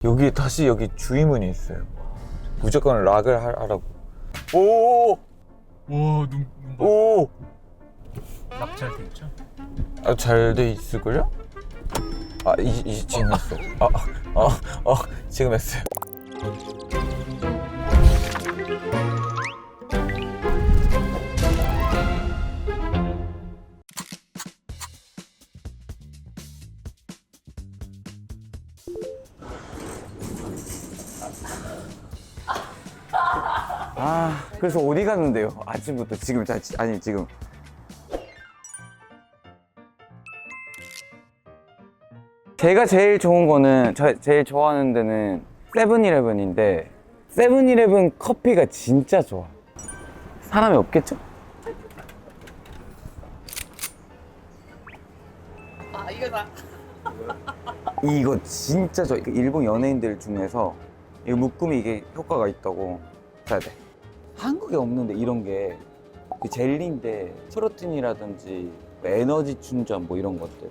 여기 다시 여기 주의문이 있어요. 무조건 락을 하라고. 오! 와, 눈 봐. 오! 락 잘 돼 있죠? 아, 잘 돼 있을걸요? 아, 지금 했어. 지금 했어요. 그래서 어디 갔는데요? 아침부터 지금 지금 제가 제일 좋은 거는 제일 좋아하는 데는 세븐일레븐인데 세븐일레븐 커피가 진짜 좋아. 사람이 없겠죠? 이거 진짜 일본 연예인들 중에서 이 묶음이 이게 효과가 있다고 해야 돼. 한국에 없는데 이런 게 젤리인데 프로틴이라든지 에너지 충전 뭐 이런 것들,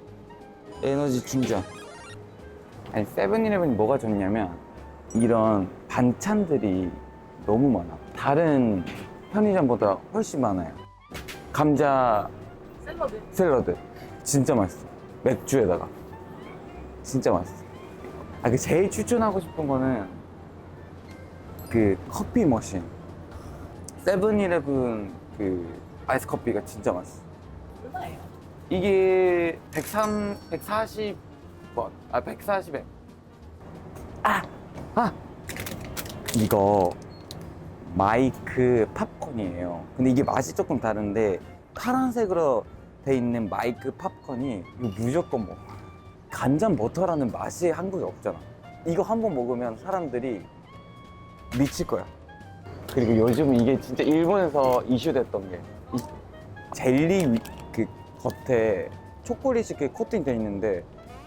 에너지 충전. 아니 세븐일레븐이 뭐가 좋냐면 이런 반찬들이 너무 많아. 다른 편의점보다 훨씬 많아요. 감자 샐러드 진짜 맛있어. 맥주에다가 진짜 맛있어. 그 제일 추천하고 싶은 거는 그 커피 머신. 세븐일레븐 그 아이스 커피가 진짜 맛있어. 얼마예요? 이게 140원. 140엔. 이거 마이크 팝콘이에요. 근데 이게 맛이 조금 다른데 파란색으로 돼 있는 마이크 팝콘이 이거 무조건 먹어. 간장 버터라는 맛이 한국에 없잖아. 이거 한번 먹으면 사람들이 미칠 거야. 그리고 요즘 이게 진짜 일본에서 이슈됐던 게 이 젤리 그 겉에 초콜릿이 이렇게 코팅돼 있는데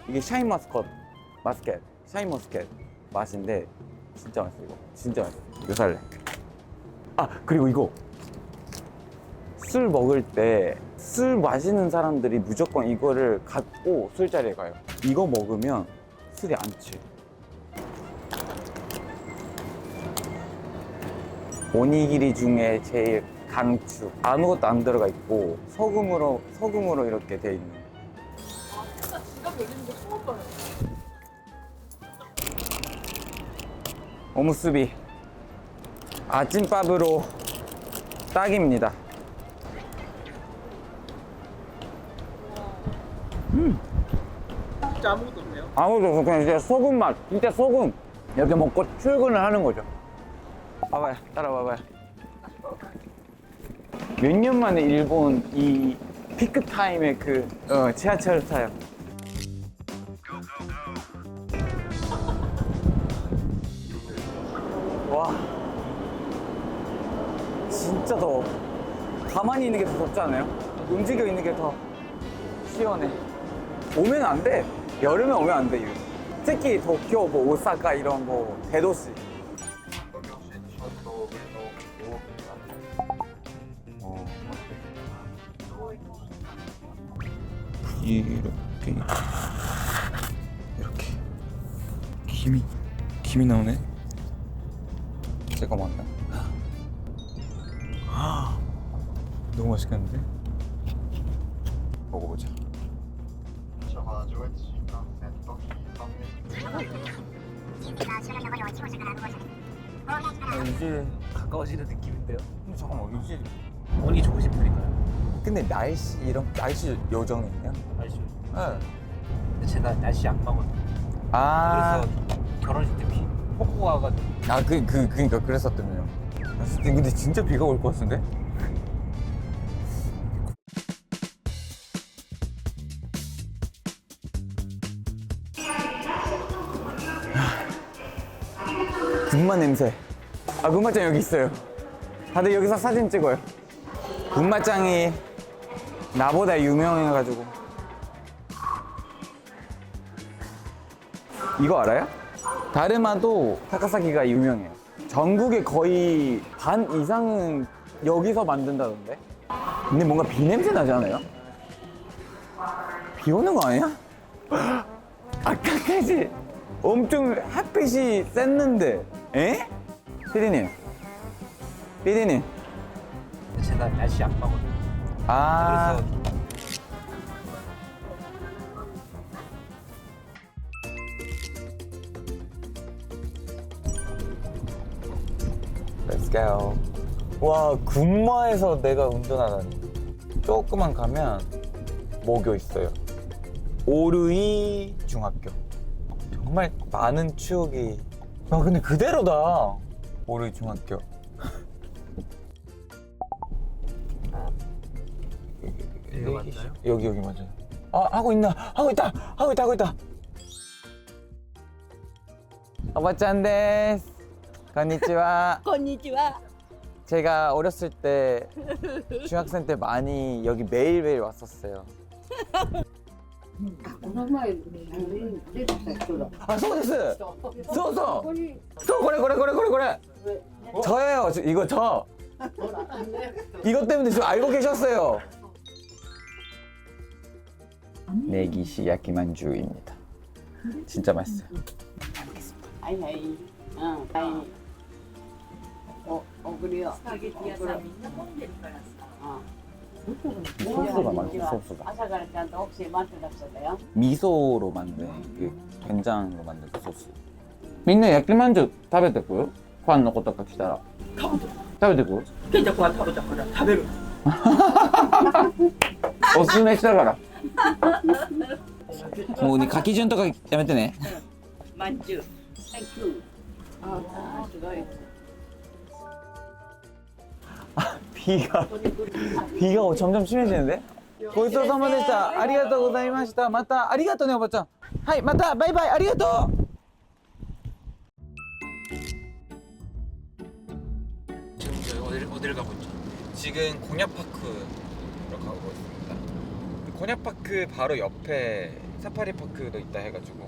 이게 샤인머스켓 맛인데 진짜 맛있어. 이거 진짜 맛있어. 이거 살래. 그리고 이거 술 먹을 때 술 마시는 사람들이 무조건 이거를 갖고 술자리에 가요. 이거 먹으면 술이 안 취해. 오니기리 중에 제일 강추. 아무것도 안 들어가 있고 소금으로 이렇게 돼 있는. 진짜 지갑 열리는 거 처음 봐요. 오무스비 아침밥으로 딱입니다. 진짜 아무것도 없네요. 아무도 없어. 그냥 진짜 소금 맛. 진짜 소금. 이렇게 먹고 출근을 하는 거죠. 봐봐요. 따라와봐요. 몇 년 만에 일본 이 피크 타임에 지하철 타요. 와. 진짜 더워. 가만히 있는 게 더 덥지 않아요? 움직여 있는 게 더 시원해. 오면 안 돼. 여름에 오면 안 돼. 이거. 특히 도쿄, 뭐 오사카 이런 뭐 대도시. 이렇게 김이 나오네. 잠깐만요. 너무 맛있겠는데? 먹어보자. 이제 가까워지는 느낌인데요. 잠깐만 이게 운이 좋으신 분인가요? 근데 날씨 요정이 있냐? 날씨. 네. 근데 제가 날씨 악마거든요. 그래서 결혼식 때 폭우가 와가지고. 그러니까 그랬었더군요. 근데 진짜 비가 올 것 같은데? 군맛 냄새. 군맛장 여기 있어요. 다들 여기서 사진 찍어요. 군맛장이 나보다 유명해가지고. 이거 알아요? 다르마도 타카사키가 유명해요. 전국의 거의 반 이상은 여기서 만든다던데? 근데 뭔가 비 냄새 나지 않아요? 비 오는 거 아니야? 아까까지 엄청 햇빛이 셌는데. 에? 피디님. 피디님. 제가 날씨 악마거든요. 아. 그래서 Let's go. 와, 군마에서 내가 운전하다니. 조금만 가면 모교 있어요. 오르이 중학교. 정말 많은 추억이. 아, 근데 그대로다. 오르이 중학교. 여기가 맞나요? 여기 맞아요. 아, 하고 있다. 오바짱 데스. 건니치와. こんにちは。 제가 어렸을 때 중학생 때 많이 여기 매일매일 왔었어요. この前出てた人だ。 아, 소데스. こ 소소. こに 소 그래. 저예요. 이거 저. 이것 때문에 저 알고 계셨어요. 내기시 야끼만주입니다. 진짜 맛있어요. はいはい。うんはい。送るよ。 스파게티 야사 민나 몽데리카라스. ソースが맛있어. 소스가. 朝からちゃんと奥さん待ってらっしゃったよ。 미소로 만든 그 된장으로 만든 그 소스. 민나 야끼만주 食べてく? ファンの子とか来たら食べてく? ケンちゃんは食べたから食べる。おすすめしたからもうね書き順とかやめてねまんじゅう。 Thank you。ああ、すごい。 비가 점점 심해지는데? 고이소사마でした. 아리가또 고자이마시타. 마타 아리가또 네 오바짱. 하이 마타 바이바이 아리가또. 지금 저희 어디를 가고 있죠? 지금 곤야파크로 가고 있습니다. 곤야파크 바로 옆에 사파리파크도 있다 해가지고.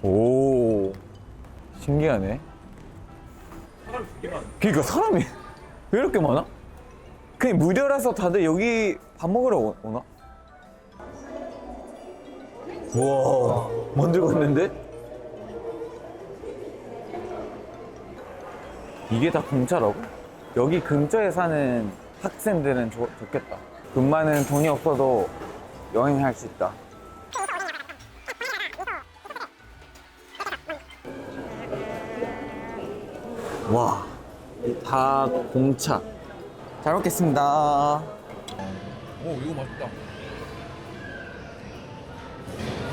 오, 신기하네. 그러니까 사람이 왜 이렇게 많아? 그냥 무료라서 다들 여기 밥 먹으러 오나? 우와, 만들고 있는데? 이게 다 공짜라고? 여기 근처에 사는 학생들은 좋겠다. 돈만은 돈이 없어도 여행할 수 있다. 와, 다 공차. 잘 먹겠습니다. 오, 이거 맛있다.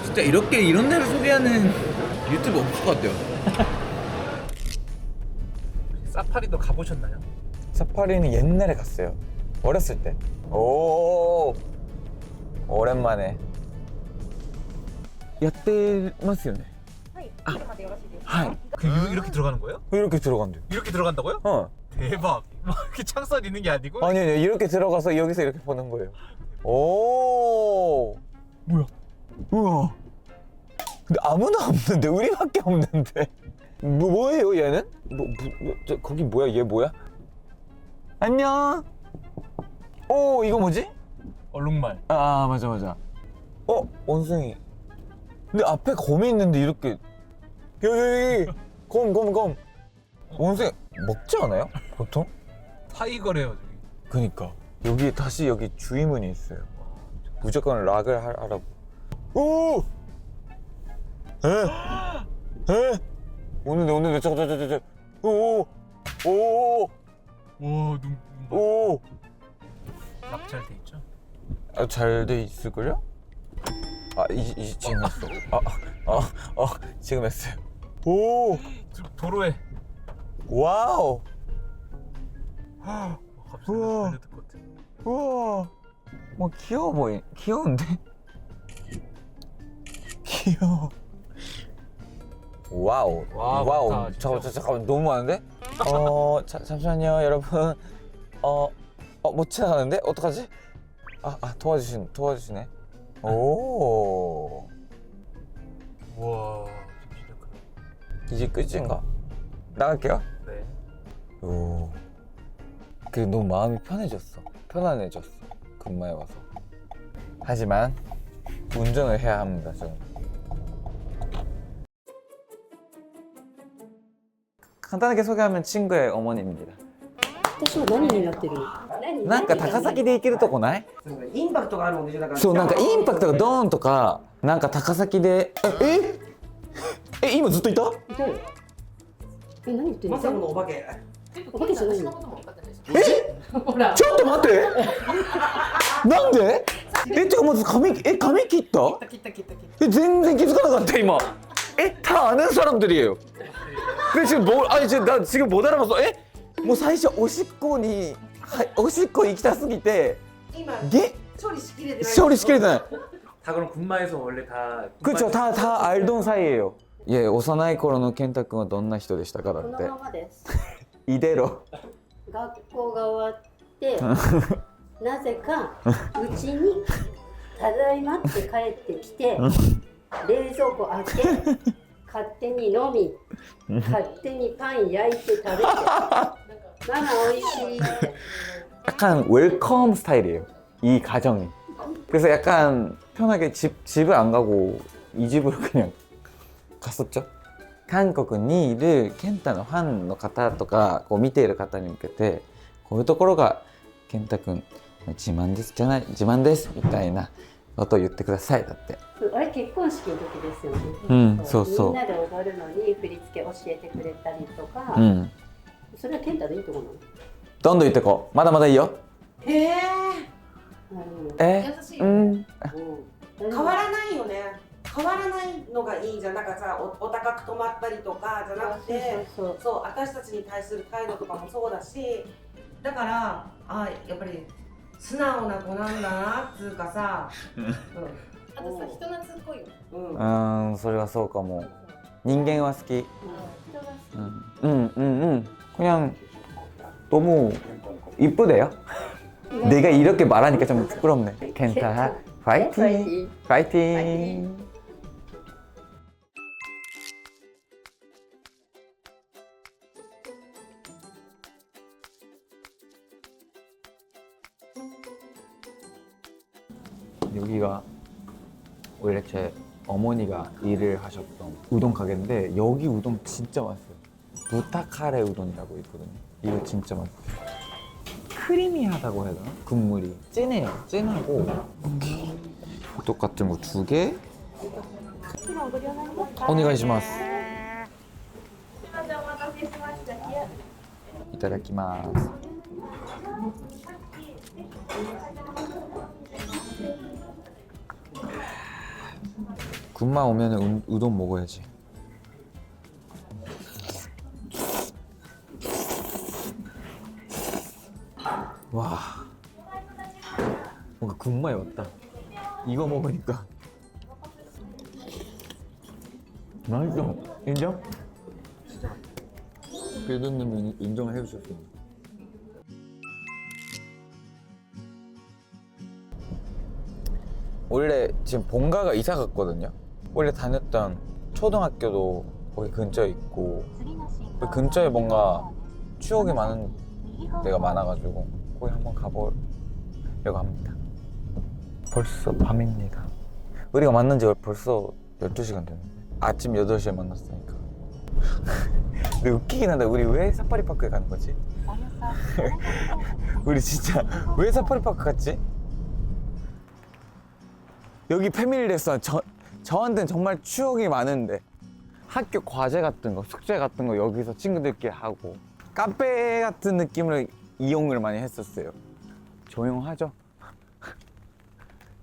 진짜 이런 데를 소개하는 유튜브 없을 것 같아요. 사파리도 가보셨나요? 사파리는 옛날에 갔어요. 어렸을 때. 오, 오랜만에. 야떼마스요네. 하이. 이렇게 들어가는 거예요? 이렇게 들어간대요. 이렇게 들어간다고요? 어. 대박. 막 이렇게 창살 있는 게 아니고? 아니 이렇게 들어가서 여기서 이렇게 보는 거예요. 오. 뭐야? 우와. 근데 아무도 없는데 우리밖에 없는데. 뭐예요 얘는? 거기 뭐야 얘 뭐야? 안녕. 오 이거 뭐지? 얼룩말. 아 맞아. 원숭이. 근데 앞에 곰이 있는데 이렇게 여기 곰. 원숭이 먹지 않아요? 보통? 타이거래요 저기. 그니까 여기 다시 여기 주의문이 있어요. 무조건 락을 하라고. 오! 에? 오는데 저거 오! 오! 락잘 돼 있죠? 아, 잘 돼 있을걸요? 아, 지금 했어. 지금 했어요. 오! 도로에. 와우! 갑자기 우와. 달려들 것 같아. 우와! 뭐 귀여운데? 귀여워. 와우. 와, 와우. 많다, 진짜. 잠깐만 너무 많은데? 잠시만요, 여러분. 못 지나가는데? 어떡하지? 도와주시네. 오. 우와, 진짜 크다. 이제 끝인가? 나갈게요. 네. 오. 너무 마음이 편안해졌어. 근마에 와서. 하지만 운전을 해야 합니다. 좀. 간단하게 소개하면 친구의 어머니입니다. 私は何になってるの？なんか高崎で行けるとこない？インパクトがあるんでしょだから。そうなんかインパクトがドーンとかなんか高崎で今ずっといた？痛いよ。何言ってるの？まさかのお化け。お化けじゃないの？ほらちょっと待ってなんで？てかまず髪切った？切った全然気づかなかった今. 다 아는 사람들이에요. 근데 지금 나 지금 못 알아봤어. 뭐 사실 오십고니 오십고行きたすぎて 처리시키려잖아요. 다 그럼 군마에서 원래 다. 그쵸, 다 알던 사이예요. 예, 幼い頃の健太君はどんな人でしたかだこのってままです。이대로 学校が終わってなぜかうちにただいまって帰ってきて冷蔵庫開け勝手に飲み勝手にパン焼いて食べてママ美味しいって 약간 웰컴 스타일이에요. 이 가정이. 그래서 약간 편하게 집을 안 가고 이 집으로 그냥 갔었죠. 韓国にいる健太のファンの方とかこう見ている方に向けてこういうところが健太くん自慢ですじゃない自慢ですみたいなことを言ってくださいだって。あれ結婚式の時ですよね。そうそう。みんなで踊るのに振り付け教えてくれたりとか、それは健太でいいところなの？どんどん言ってこう。まだまだいいよ。へえ優しいよね変わらないよね。変わらないのがいいじゃん。なんかさ、お高く泊まったりとかじゃなくて、そう私たちに対する態度とかもそうだし、だからやっぱり素直な子なんだなっつうかさ、あとさ人懐っこいよそれはそうかも。人間は好き。그냥 너무 이쁘대요. 내가 이렇게 말하니까 좀 부끄럽네. 괜찮아. 파이팅. 파이팅. 여기가 원래 제 어머니가 일을 하셨던 우동 가게인데 여기 우동 진짜 맛있어요. 부타카레 우동이라고 있거든요. 이거 진짜 맛있어요. 크리미하다고 해야 되나? 국물이 진해요. 진하고 똑같은 거 2개. 오네가이시마스. 이타다키마스. 군마 오면은 우동 먹어야지. 와, 뭔가 군마에 왔다. 이거 먹으니까 맛있어. 인정? 빌드님이 인정을 해주셨습니다. 원래 지금 본가가 이사 갔거든요. 원래 다녔던 초등학교도 거기 근처에 있고 그 근처에 뭔가 추억이 많은 데가 많아가지고 거기 한번 가보려고 합니다. 벌써 밤입니다. 우리가 만난 지 벌써 12시간 됐는데 아침 8시에 만났으니까 근데 웃기긴 한데 우리 왜 사파리파크에 가는 거지? 우리 진짜 왜 사파리파크 갔지? 여기 패밀리 레스토랑 저한테는 정말 추억이 많은데 학교 과제 같은 거 숙제 같은 거 여기서 친구들끼리 하고 카페 같은 느낌으로 이용을 많이 했었어요. 조용하죠?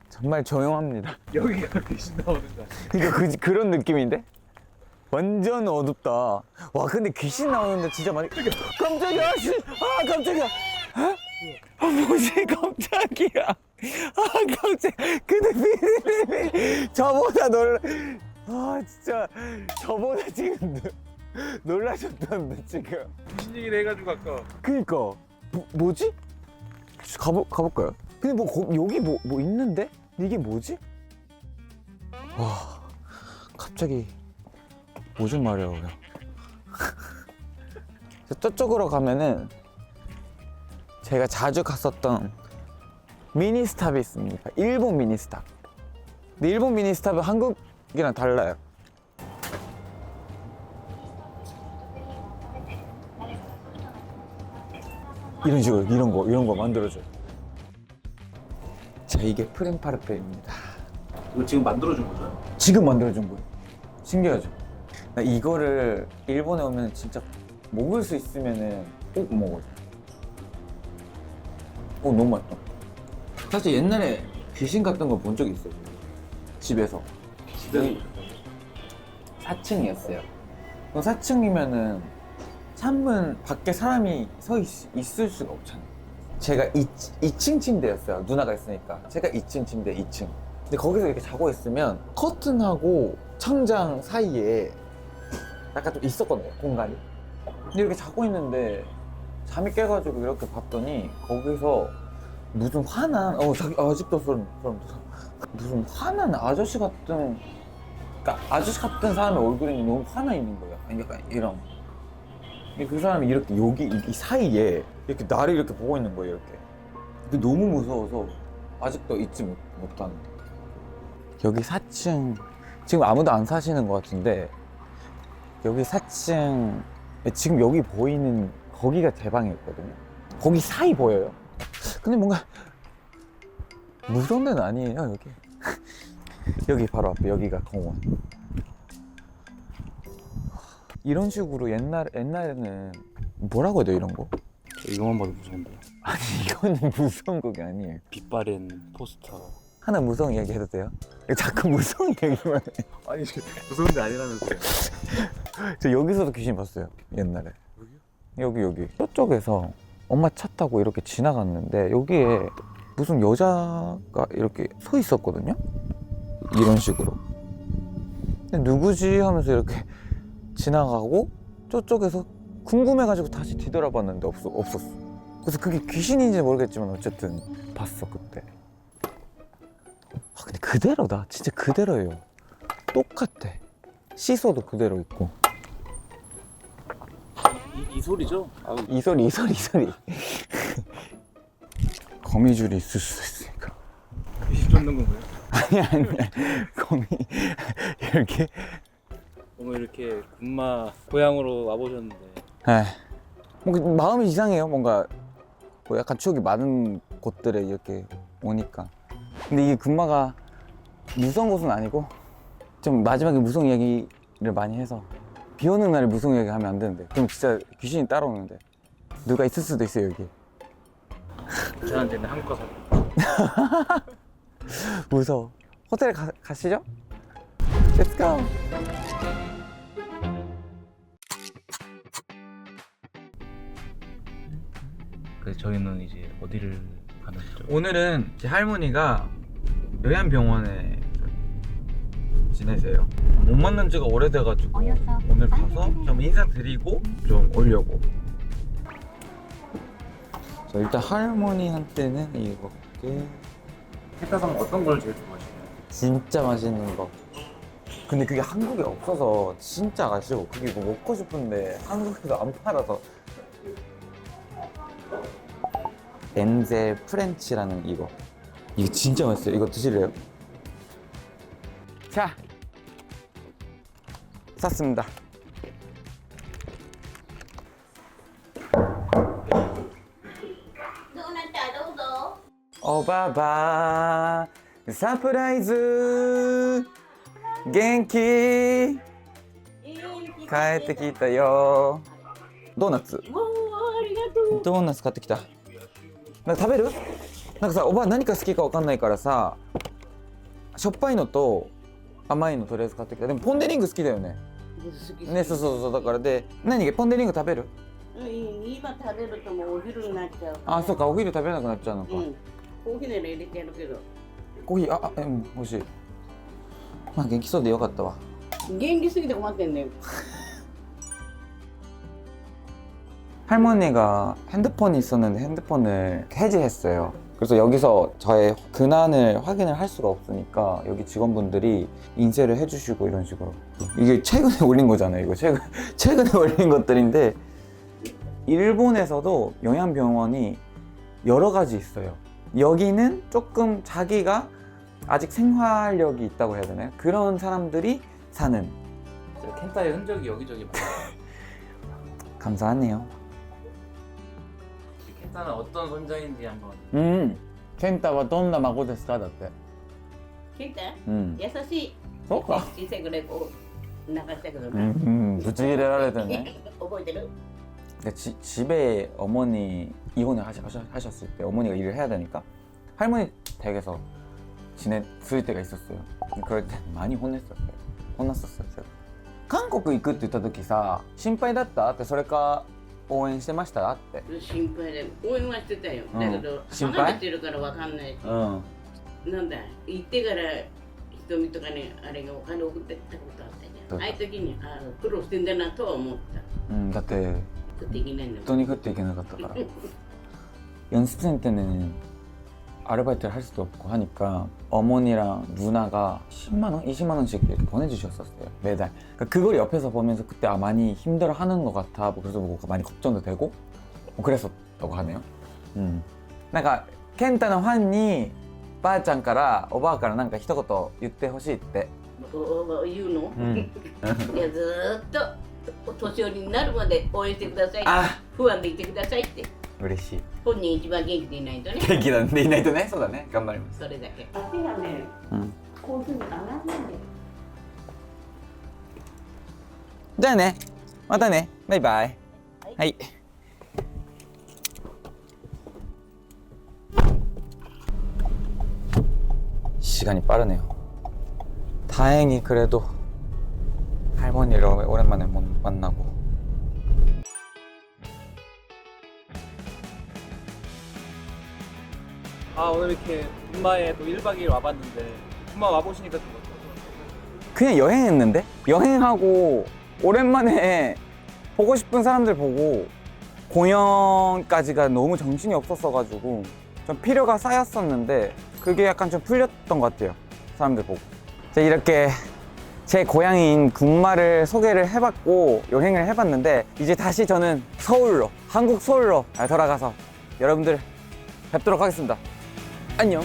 정말 조용합니다. 여기가 귀신 나오는 거야. 그러니까 그런 느낌인데? 완전 어둡다. 와 근데 귀신 나오는데 진짜 많이 깜짝이야 씨! 아 깜짝이야. 뭐지 깜짝이야. 깜짝. 근데 피디님이 저보다 진짜 저보다 지금 놀라셨던데 지금. 무슨 얘기를 해가지고 아까. 그니까 뭐지? 가볼까요? 근데 여기 뭐 있는데? 이게 뭐지? 와 갑자기 오줌 마려워요. 저쪽으로 가면은 제가 자주 갔었던 미니스탑이 있습니다. 일본 미니스탑. 근데 일본 미니스탑은 한국이랑 달라요. 이런 식으로 이런 거 만들어줘요. 자, 이게 프림파르페입니다. 이거 지금 만들어준 거죠? 지금 만들어준 거예요. 신기하죠? 나 이거를 일본에 오면 진짜 먹을 수 있으면은 꼭 먹어요. 너무 맛있다. 사실 옛날에 귀신 같은 거 본 적이 있어요. 집에서. 집에 4층이었어요. 4층이면은 창문 밖에 사람이 있을 수가 없잖아요. 제가 2층 침대였어요. 누나가 있으니까. 제가 2층 침대 2층. 근데 거기서 이렇게 자고 있으면 커튼하고 창장 사이에 약간 좀 있었거든요, 공간이. 근데 이렇게 자고 있는데 잠이 깨가지고 이렇게 봤더니 거기서 무슨 화난, 아직도 소름 돋아. 무슨 화난 아저씨 같은, 그러니까 아저씨 같은 사람의 얼굴이 너무 화나 있는 거예요. 약간 이런. 근데 그 사람이 이렇게 여기 이 사이에 이렇게 나를 이렇게 보고 있는 거예요, 이렇게. 근데 너무 무서워서 아직도 잊지 못하는. 여기 4층, 지금 아무도 안 사시는 것 같은데 여기 4층, 지금 여기 보이는 거기가 제 방이었거든요. 거기 사이 보여요. 근데 뭔가 무서운 데는 아니에요, 여기. 여기 바로 앞에, 여기가 공원. 이런 식으로 옛날에는 뭐라고 해야 돼, 이런 거? 이거만 봐도 무서운데. 아니, 이거는 무서운 거가 아니에요. 빛바랜 포스터. 하나 무서운 이야기 해도 돼요? 자꾸 무서운 얘기만 해. 아니 무서운데 아니라면서요. 저 여기서도 귀신 봤어요, 옛날에. 여기요? 여기 저쪽에서 엄마 차 타고 이렇게 지나갔는데 여기에 무슨 여자가 이렇게 서 있었거든요? 이런 식으로. 근데 누구지 하면서 이렇게 지나가고 저쪽에서 궁금해가지고 다시 뒤돌아봤는데 없었어. 그래서 그게 귀신인지 모르겠지만 어쨌든 봤어, 그때. 근데 그대로다. 진짜 그대로예요. 똑같아. 시소도 그대로 있고. 이 소리죠? 이 소리. 거미줄이 있을 수도 있으니까. 귀신 쫓는 건가요? 아니. 거미 이렇게. 오늘 이렇게 군마 고향으로 와보셨는데 뭔가 마음이 이상해요. 뭔가 뭐 약간 추억이 많은 곳들에 이렇게 오니까. 근데 이게 금마가 무서운 곳은 아니고 좀 마지막에 무서운 이야기를 많이 해서 비 오는 날에 무서운 이야기 하면 안 되는데 그럼 진짜 귀신이 따라오는데 누가 있을 수도 있어요, 여기. 저한테는 한국 가서 무서워. 호텔에 가시죠? Let's go! 그래서 저희는 이제 어디를 가는 거죠? 오늘은 제 할머니가 요양병원에 지내세요. 못 만난 지가 오래돼가지고 오늘 가서 좀 인사드리고 좀 오려고. 자, 일단 할머니한테는 이렇게 햇다상 어떤 걸 제일 좋아하시나요? 진짜 맛있는 거. 근데 그게 한국에 없어서 진짜 아쉬워. 그게 뭐 먹고 싶은데 한국에도 안 팔아서. 엔젤 프렌치라는 이거 진짜 맛있어요. 이거 드실래요? 자, 샀습니다. 오바바 서프라이즈 겐키 帰ってきたよ。ドーナツドーナツ買ってきた。なんか食べる？なんかさ、おばあ何か好きか分かんないからさ、しょっぱいのと甘いのとりあえず買ってきた。でもポン・デ・リング好きだよね。ね、そうだからで、何がポン・デ・リング食べる？今食べるともうお昼になっちゃう。あ、そうか、お昼食べれなくなっちゃうのか。コーヒーなら入れてやるけど。コーヒー、欲しい。まあ元気そうでよかったわ。元気すぎて困ってんだよ。 할머니가 핸드폰이 있었는데 핸드폰을 해지했어요. 그래서 여기서 저의 근황을 확인을 할 수가 없으니까 여기 직원분들이 인쇄를 해주시고 이런 식으로. 이게 최근에 올린 거잖아요. 이거 최근에 올린 것들인데 일본에서도 요양병원이 여러 가지 있어요. 여기는 조금 자기가 아직 생활력이 있다고 해야 되나요? 그런 사람들이 사는. 켄타의 흔적이 여기저기 많아요. 감사하네요. 켄타는 어떤 손자인지 한번. 健太はどんな孫ですかだって。ケンタうん。優しい。そうか。小さいぐらいこう流したけどな。ぶち入れられてね.覚えてる? 집에 어머니 이혼을 하셨을 때 어머니가 일을 해야 되니까 할머니 댁에서 지냈을 때가 있었어요. 그럴 때 많이 혼났었어요. 제가. 한국 行くって言った時さ、心配だったってそれか応援してましたって。心配で応援はしてたよ。だけど心配離れてるからわかんないし。なんだ行ってから瞳とかねあれがお金送ってったことあったじゃん。ああいう時に苦労してんだなとは思った。だって食っていけないんだもん。本当に食っていけなかったから. 연습생 때는 아르바이트를 할 수도 없고 하니까 어머니랑 누나가 10만 원, 20만 원씩 이렇게 보내주셨었어요 매달. 그러니까 그걸 옆에서 보면서 그때 많이 힘들어하는 것 같아. 그래서 많이 걱정도 되고 그랬었다고 하네요. なんか健太のファンにばあちゃんからおばあからなんか一言言ってほしいって。言うの？いやずーっとお年寄りになるまで応援してください。不安でいてくださいって。嬉しい。本人一番元気でいないとね。元気でいないとね。そうだね。頑張ります。それだけ。足がね、こういうふうに上がらないんだよ。じゃあね。またね。バイバイ。はい。 시간이 빠르네요. 다행히 그래도 할머니를 오랜만에 만나고. 오늘 이렇게 군마에 또 1박 2일 와봤는데 군마 와보시니까 좀 어떠세요? 그냥 여행했는데? 여행하고 오랜만에 보고 싶은 사람들 보고 공연까지가 너무 정신이 없었어가지고 좀 피로가 쌓였었는데 그게 약간 좀 풀렸던 것 같아요. 사람들 보고. 자, 이렇게 제 고향인 군마를 소개를 해봤고 여행을 해봤는데 이제 다시 저는 서울로, 한국 서울로 돌아가서 여러분들 뵙도록 하겠습니다. 안녕.